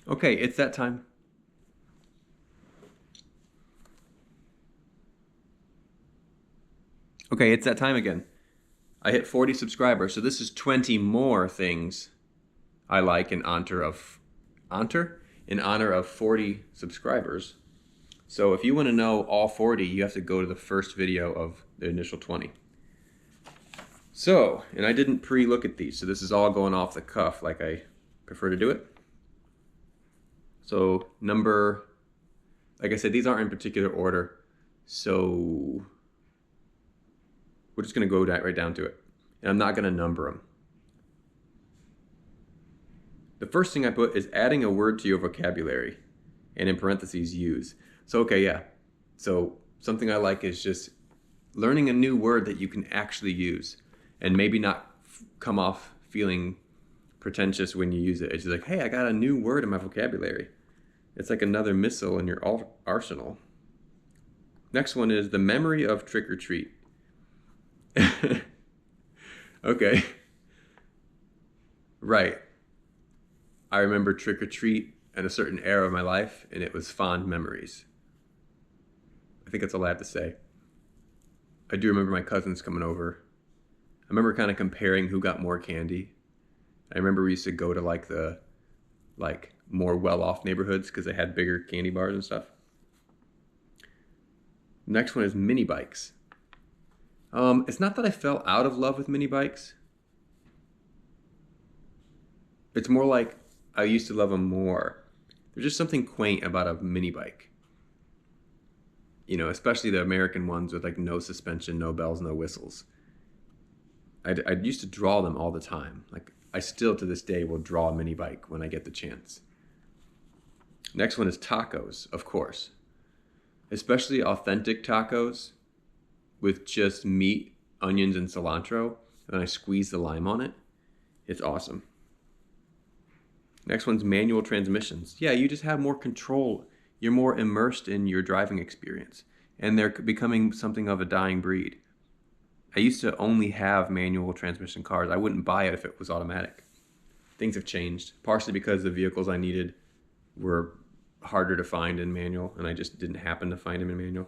Okay, it's that time. Okay, it's that time again. I hit 40 subscribers, so this is 20 more things I like in honor of 40 subscribers. So if you want to know all 40, you have to go to the first video of the initial 20. So, and I didn't pre-look at these, so this is all going off the cuff like I prefer to do it. So like I said, these aren't in particular order, so we're just going to go right down to it. And I'm not going to number them. The first thing I put is adding a word to your vocabulary, and in parentheses, use. So, okay, yeah. So something I like is just learning a new word that you can actually use and maybe not come off feeling pretentious when you use it. It's just like, hey, I got a new word in my vocabulary. It's like another missile in your arsenal. Next one is the memory of trick or treat. Okay. Right. I remember trick or treat in a certain era of my life, and it was fond memories. I think that's all I have to say. I do remember my cousins coming over. I remember kind of comparing who got more candy. I remember we used to go to the more well-off neighborhoods because they had bigger candy bars and stuff. Next one is mini bikes. It's not that I fell out of love with mini bikes. It's more like I used to love them more. There's just something quaint about a mini bike. You know, especially the American ones with like no suspension, no bells, no whistles. I used to draw them all the time. Like I still to this day will draw a mini bike when I get the chance. Next one is tacos, of course. Especially authentic tacos with just meat, onions, and cilantro. And then I squeeze the lime on it. It's awesome. Next one's manual transmissions. Yeah, you just have more control. You're more immersed in your driving experience. And they're becoming something of a dying breed. I used to only have manual transmission cars. I wouldn't buy it if it was automatic. Things have changed, partially because the vehicles I needed were harder to find in manual, and I just didn't happen to find them in manual.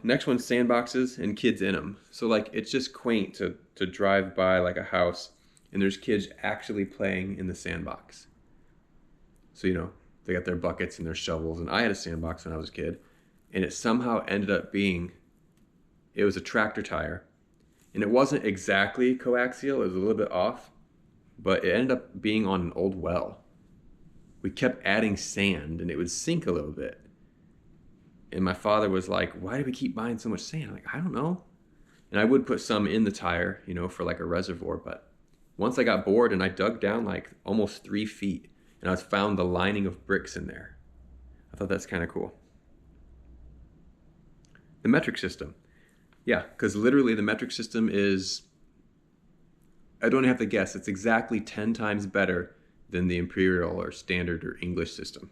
Next one's sandboxes and kids in them. So like it's just quaint to drive by like a house and there's kids actually playing in the sandbox. So you know they got their buckets and their shovels, and I had a sandbox when I was a kid, and it somehow ended up being it was a tractor tire, and it wasn't exactly coaxial. It was a little bit off, but it ended up being on an old well. We kept adding sand, and it would sink a little bit. And my father was like, why do we keep buying so much sand? I'm like, I don't know. And I would put some in the tire, you know, for like a reservoir. But once I got bored and I dug down like almost 3 feet and I found the lining of bricks in there. I thought that's kind of cool. The metric system. Yeah, because literally the metric system is, I don't have to guess, it's exactly 10 times better than the imperial or standard or English system.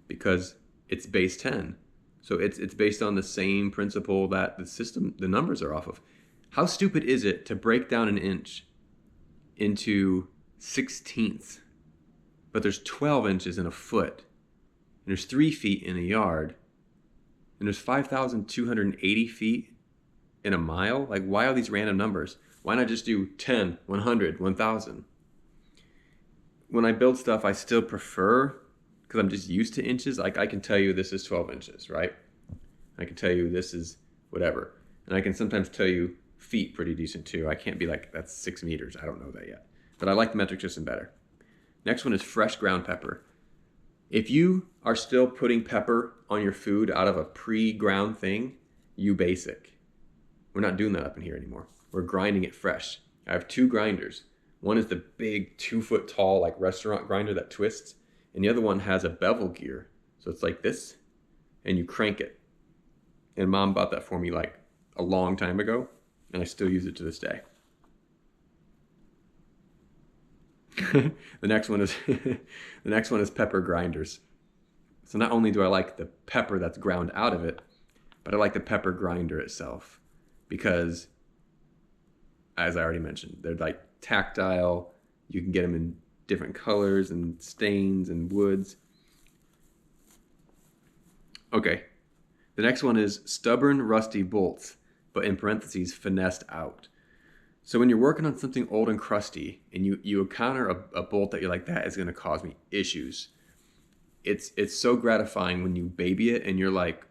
Because it's base 10. So it's based on the same principle that the numbers are off of. How stupid is it to break down an inch into 16ths? But there's 12 inches in a foot. And there's 3 feet in a yard. And there's 5,280 feet in a mile. Like, why are these random numbers? Why not just do 10, 100, 1,000? When I build stuff, I still prefer, because I'm just used to inches, like I can tell you this is 12 inches, right? I can tell you this is whatever. And I can sometimes tell you feet pretty decent too. I can't be like, that's 6 meters. I don't know that yet. But I like the metric system better. Next one is fresh ground pepper. If you are still putting pepper on your food out of a pre-ground thing, you basic. We're not doing that up in here anymore. We're grinding it fresh. I have 2 grinders. One is the big 2-foot tall like restaurant grinder that twists, and the other one has a bevel gear. So it's like this, and you crank it. And Mom bought that for me like a long time ago, and I still use it to this day. The next one is pepper grinders. So not only do I like the pepper that's ground out of it, but I like the pepper grinder itself because, as I already mentioned, they're like tactile. You can get them in different colors and stains and woods. Okay, the next one is stubborn, rusty bolts, but in parentheses, finessed out. So when you're working on something old and crusty and you encounter a bolt that you're like, that is going to cause me issues. It's so gratifying when you baby it and you're like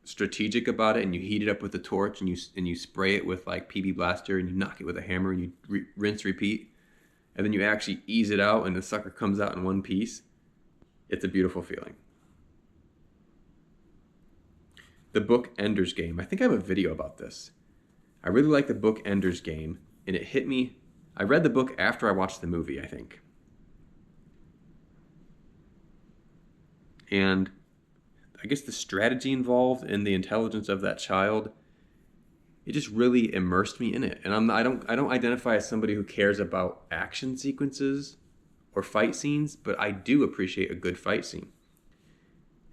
strategic about it and you heat it up with a torch and you spray it with like PB Blaster and you knock it with a hammer and you rinse, repeat. And then you actually ease it out and the sucker comes out in one piece. It's a beautiful feeling. The book Ender's Game. I think I have a video about this. I really like the book Ender's Game, and it hit me. I read the book after I watched the movie, I think. And I guess the strategy involved and the intelligence of that child, it just really immersed me in it. And I don't identify as somebody who cares about action sequences or fight scenes, but I do appreciate a good fight scene.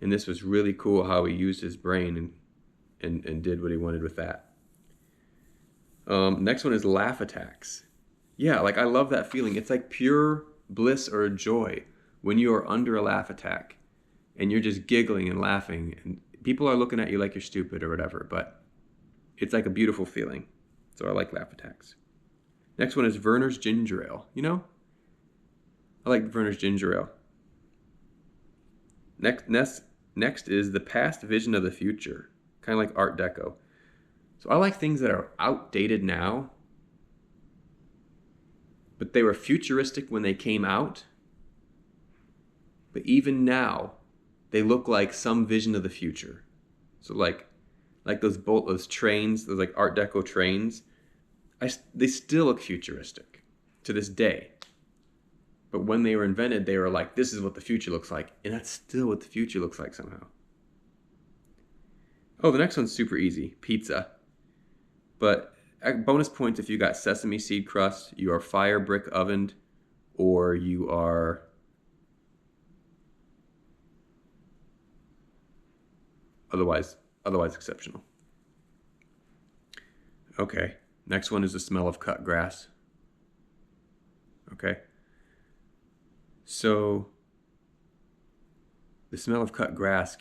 And this was really cool how he used his brain and did what he wanted with that. Next one is laugh attacks. Yeah, like I love that feeling. It's like pure bliss or joy when you are under a laugh attack and you're just giggling and laughing and people are looking at you like you're stupid or whatever, but it's like a beautiful feeling. So I like laugh attacks. Next one is Werner's Ginger Ale. You know? I like Werner's Ginger Ale. Next is the past vision of the future, kind of like Art Deco. So I like things that are outdated now, but they were futuristic when they came out. But even now, they look like some vision of the future. So like those trains, those like Art Deco trains, they still look futuristic to this day. But when they were invented, they were like, this is what the future looks like. And that's still what the future looks like somehow. Oh, the next one's super easy. Pizza. But bonus points if you got sesame seed crust, you are fire brick ovened, or you are otherwise exceptional. Okay. Next one is the smell of cut grass. Okay. So the smell of cut grass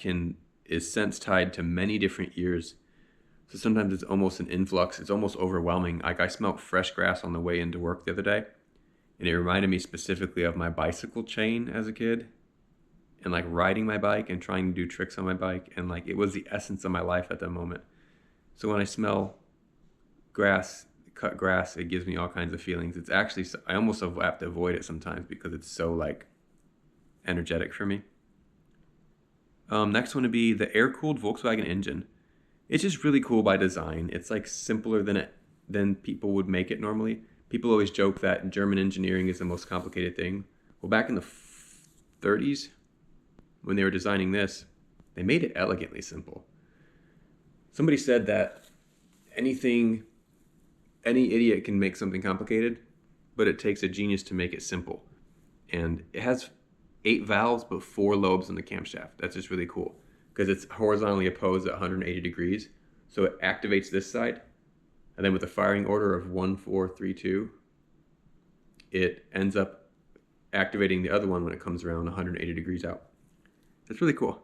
is sense tied to many different years. So sometimes it's almost an influx. It's almost overwhelming. Like I smelled fresh grass on the way into work the other day, and it reminded me specifically of my bicycle chain as a kid, and like riding my bike and trying to do tricks on my bike, and like it was the essence of my life at that moment. So when I smell grass, cut grass, it gives me all kinds of feelings. It's actually, I almost have to avoid it sometimes because it's so like energetic for me. Next one would be the air-cooled Volkswagen engine. It's just really cool by design. It's like simpler than people would make it normally. People always joke that German engineering is the most complicated thing. Well, back in the 30s, when they were designing this, they made it elegantly simple. Somebody said that any idiot can make something complicated, but it takes a genius to make it simple. And it has 8 valves, but 4 lobes in the camshaft. That's just really cool because it's horizontally opposed at 180 degrees. So it activates this side, and then with a firing order of 1, 4, 3, 2, it ends up activating the other one when it comes around 180 degrees out. That's really cool.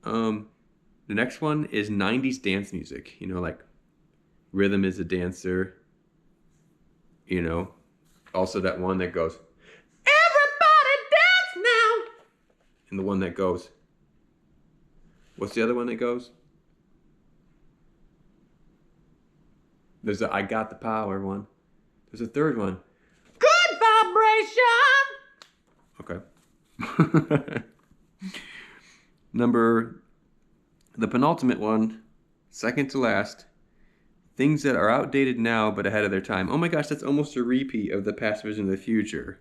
The next one is 90s dance music. You know, like Rhythm is a Dancer. You know, also that one that goes, everybody dance now. And the one that goes, what's the other one that goes? There's a I Got the Power one. There's a third one. Good vibration. Okay. The penultimate one, second to last. Things that are outdated now but ahead of their time. Oh my gosh, that's almost a repeat of the past vision of the future.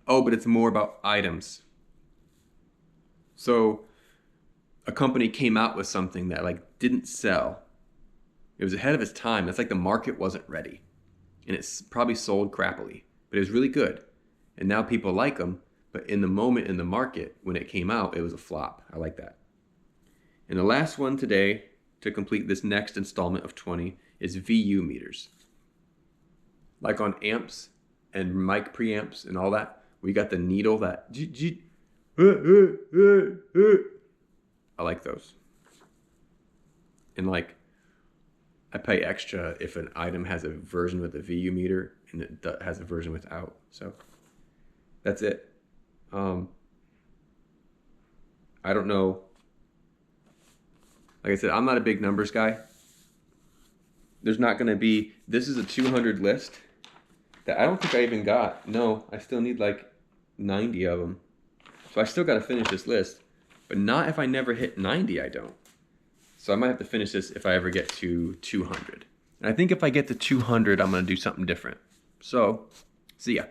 Oh, but it's more about items. So a company came out with something that like didn't sell. It was ahead of its time. It's like the market wasn't ready. And it's probably sold crappily, but it was really good. And now people like them, but in the moment in the market, when it came out, it was a flop. I like that. And the last one today, to complete this next installment of 20, is VU meters. Like on amps, and mic preamps and all that. We got the needle that. I like those. And like, I pay extra if an item has a version with a VU meter and it has a version without. So that's it. I don't know. Like I said, I'm not a big numbers guy. There's not going to be, this is a 200 list that I don't think I even got. No, I still need like 90 of them. So I still got to finish this list, but not if I never hit 90, I don't. So I might have to finish this if I ever get to 200. And I think if I get to 200, I'm going to do something different. So, see ya.